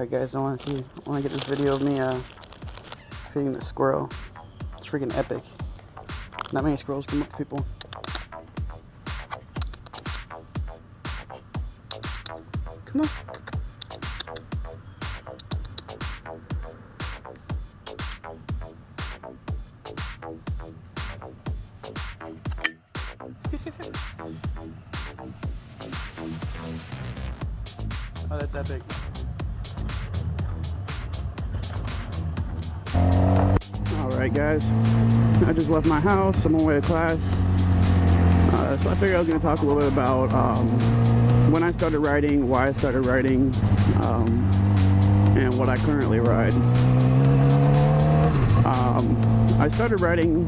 Alright guys, I want to get this video of me feeding the squirrel. It's freaking epic. Not many squirrels come up to people. Come on. Oh, that's epic. Alright guys, I just left my house, I'm on my way to class. So I figured I was going to talk a little bit about when I started riding, why I started riding, and what I currently ride. I started riding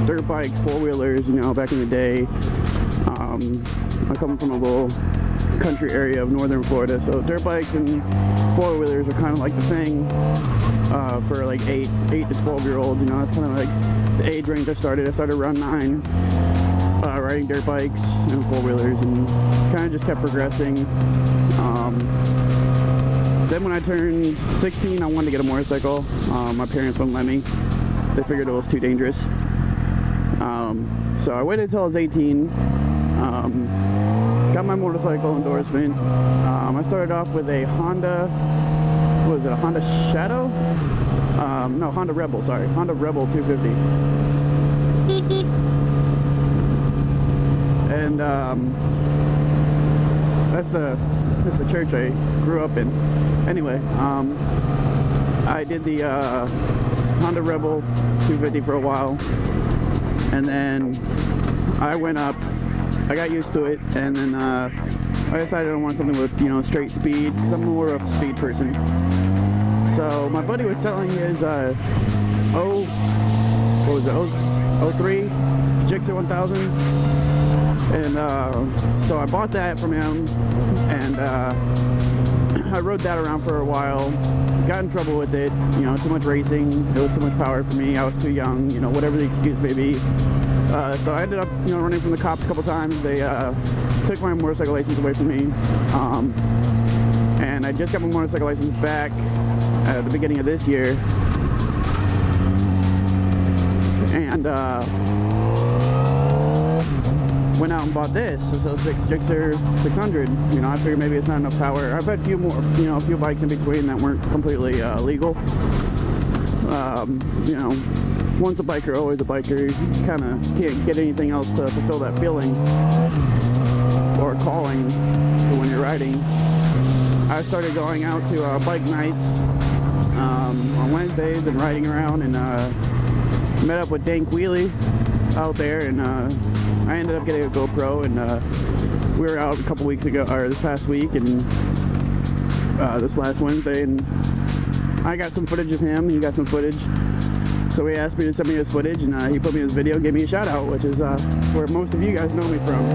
dirt bikes, four-wheelers, you know, back in the day. I come from a little country area of northern Florida, so dirt bikes and four-wheelers are kind of like the thing for like 8 to 12-year-olds. You know, that's kind of like the age range I started. I started around 9, riding dirt bikes and four-wheelers, and kind of just kept progressing. Then when I turned 16, I wanted to get a motorcycle. My parents wouldn't let me. They figured it was too dangerous. So I waited until I was 18. Got my motorcycle endorsement. I started off with a Honda, what was it, a Honda Shadow? No, Honda Rebel, sorry. Honda Rebel 250. And that's the church I grew up in. Anyway, I did the Honda Rebel 250 for a while, and then I went up. I got used to it, and then I decided I want something with, you know, straight speed, because I'm more of a speed person. So my buddy was selling his 03 Gixxer 1000, and so I bought that from him, and I rode that around for a while. Got in trouble with it, you know, too much racing, it was too much power for me, I was too young, you know, whatever the excuse may be. So I ended up, you know, running from the cops a couple times. They took my motorcycle license away from me, and I just got my motorcycle license back at the beginning of this year, and went out and bought this, so 06 Gixxer 600. You know, I figured maybe it's not enough power. I've had a few more, you know, a few bikes in between that weren't completely legal. You know, once a biker, always a biker. You kind of can't get anything else to fulfill that feeling or calling for when you're riding. I started going out to bike nights on Wednesdays and riding around, and met up with Dank Wheelie out there, and I ended up getting a GoPro, and we were out a couple weeks ago, or this past week, and this last Wednesday, and I got some footage of him, he got some footage. So he asked me to send me his footage, and he put me in his video and gave me a shout out, which is where most of you guys know me from.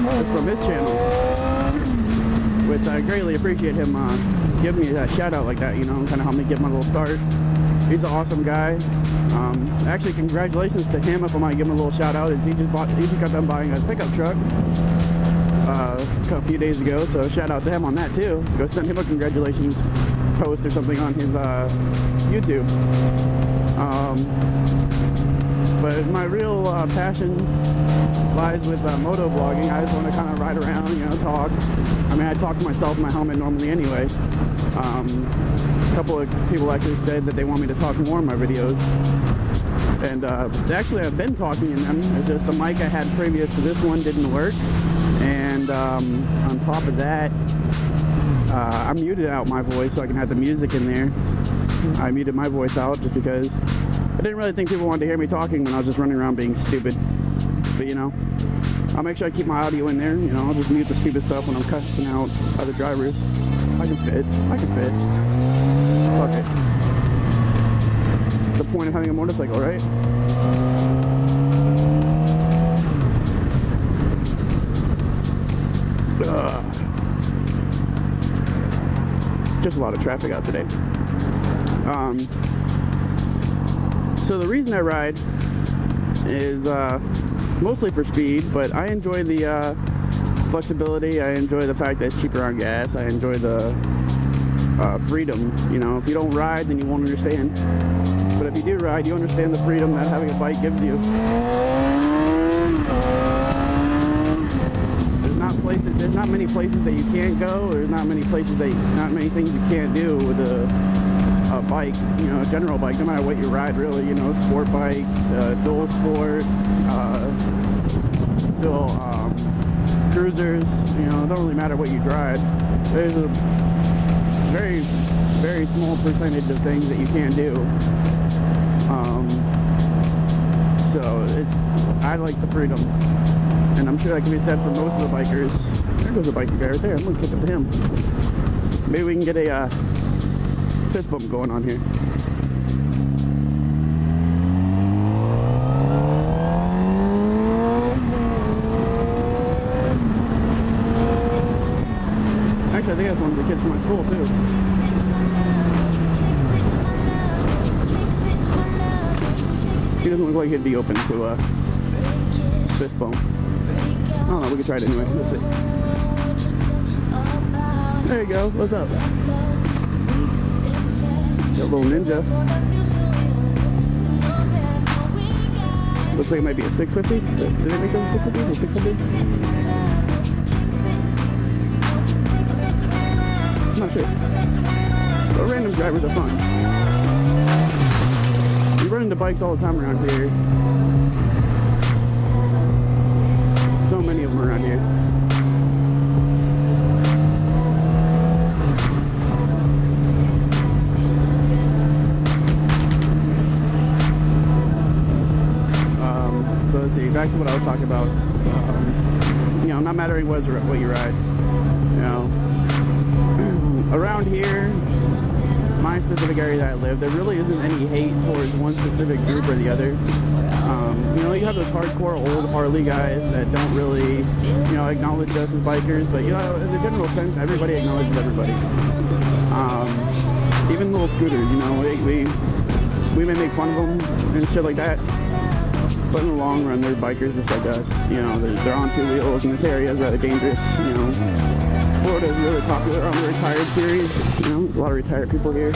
It's from his channel, which I greatly appreciate him giving me that shout out like that, you know, kind of helped me get my little start. He's an awesome guy. Actually, congratulations to him if I might give him a little shout out. He just got done buying a pickup truck a few days ago, so shout out to him on that too. Go send him a congratulations post or something on his YouTube. But my real passion lies with moto vlogging. I just want to kind of ride around, you know, talk. I mean, I talk to myself in my helmet normally anyway. A couple of people actually said that they want me to talk more in my videos. And actually, I've been talking in them. It's just the mic I had previous to this one didn't work. And on top of that, I muted out my voice so I can have the music in there. I muted my voice out just because I didn't really think people wanted to hear me talking when I was just running around being stupid. But, you know, I'll make sure I keep my audio in there. You know, I'll just mute the stupid stuff when I'm cussing out other drivers. I can fit. Fuck it. The point of having a motorcycle, right? Just a lot of traffic out today. So the reason I ride is mostly for speed, but I enjoy the flexibility. I enjoy the fact that it's cheaper on gas. I enjoy the freedom. You know, if you don't ride, then you won't understand. But if you do ride, you understand the freedom that having a bike gives you. There's not many places that you can't go. There's not many things you can't do with a bike. You know, a general bike, no matter what you ride, really. You know, sport bike, dual sport, cruisers. You know, it don't really matter what you drive. There's a very, very small percentage of things that you can't do. So I like the freedom, and I'm sure that can be said for most of the bikers. There goes a biker guy right there. I'm gonna kick up to him. Maybe we can get a fist bump going on here. Actually, I think that's one of the kids from my school too. He doesn't look like he'd be open to a fist bump. I don't know, we can try it anyway. Let's see. There you go. What's up? Got a little ninja. Looks like it might be a 650. Did they make those 650s or 600s? I'm not sure. But random drivers are fun. You run into bikes all the time around here. So many of them around here. So let's see, back to what I was talking about. You know, not mattering what you ride. You know, around here, my specific area that I live, there really isn't any hate towards one specific group or the other. You know, you have those hardcore old Harley guys that don't really, you know, acknowledge us as bikers, but, you know, in a general sense, everybody acknowledges everybody. Even little scooters, you know, we may make fun of them and shit like that, but in the long run, they're bikers just like us. You know, they're on two wheels, and this area is rather dangerous, you know. Florida is really popular on the retired series, you know, there's a lot of retired people here.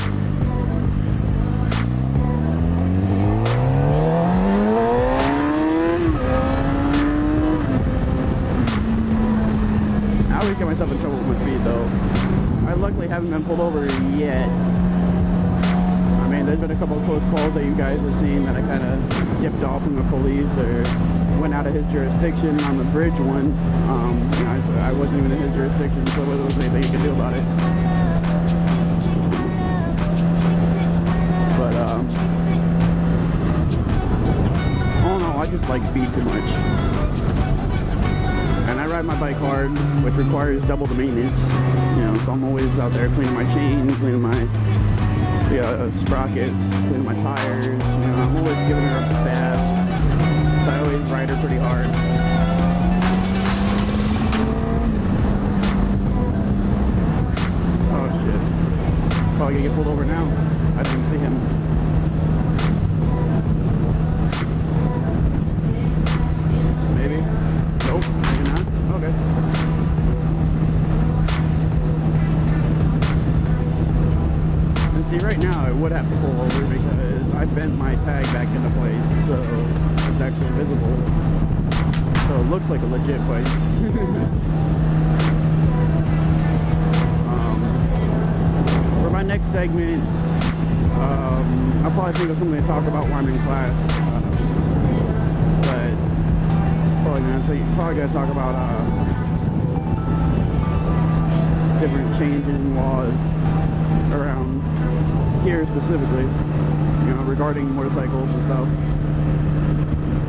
I always get myself in trouble with my speed though. I luckily haven't been pulled over yet. I mean, there's been a couple of close calls that you guys have seen that I kind of yipped off from the police or went out of his jurisdiction on the bridge one. You know, I wasn't even in his jurisdiction, so there wasn't anything you could do about it. But, all in all, I just like speed too much. And I ride my bike hard, which requires double the maintenance. You know, so I'm always out there cleaning my chains, cleaning my sprockets, cleaning my tires. You know, I'm always giving her a bath. So I always ride her pretty hard. Oh shit. Probably gonna get pulled over now. I didn't see him. Maybe? Nope, maybe not. Okay. And see, right now I would have to pull over because I bent my tag back into place, so it's actually visible. So it looks like a legit bike. For my next segment, I'll probably think of something to talk about while I'm in class. But probably gonna talk about different changes in laws around here specifically, you know, regarding motorcycles and stuff.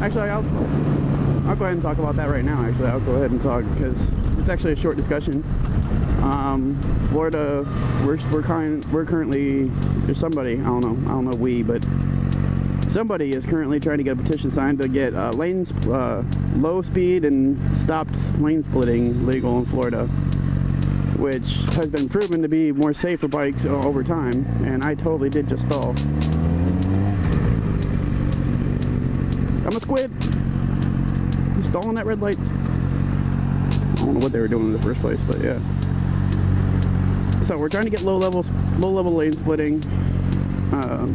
Actually, I'll go ahead and talk about that right now. Actually, I'll go ahead and talk because it's actually a short discussion. Florida, we're currently, there's somebody, I don't know we, but somebody is currently trying to get a petition signed to get low speed and stopped lane splitting legal in Florida, which has been proven to be more safe for bikes over time, and I totally did just stall. I'm a squid! I'm stalling at red lights. I don't know what they were doing in the first place, but yeah. So we're trying to get low level lane splitting,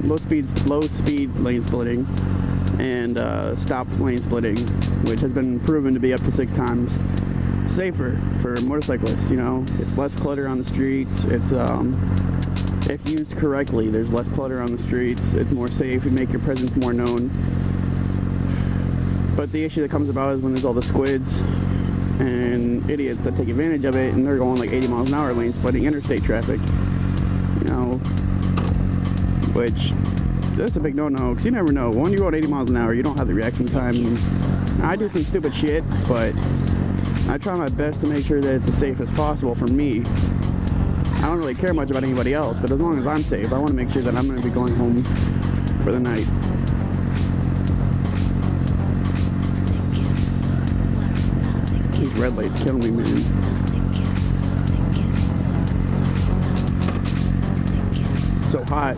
low speed lane splitting, and stop lane splitting, which has been proven to be up to 6 times safer for motorcyclists. You know, it's less clutter on the streets. It's if used correctly, there's less clutter on the streets. It's more safe. You make your presence more known. But the issue that comes about is when there's all the squids and idiots that take advantage of it, and they're going like 80 miles an hour lane splitting interstate traffic. You know, which that's a big no-no, because you never know. When you go at 80 miles an hour, you don't have the reaction time. And I do some stupid shit, but I try my best to make sure that it's as safe as possible for me. I don't really care much about anybody else, but as long as I'm safe, I want to make sure that I'm going to be going home for the night. These red lights kill me, man. So hot.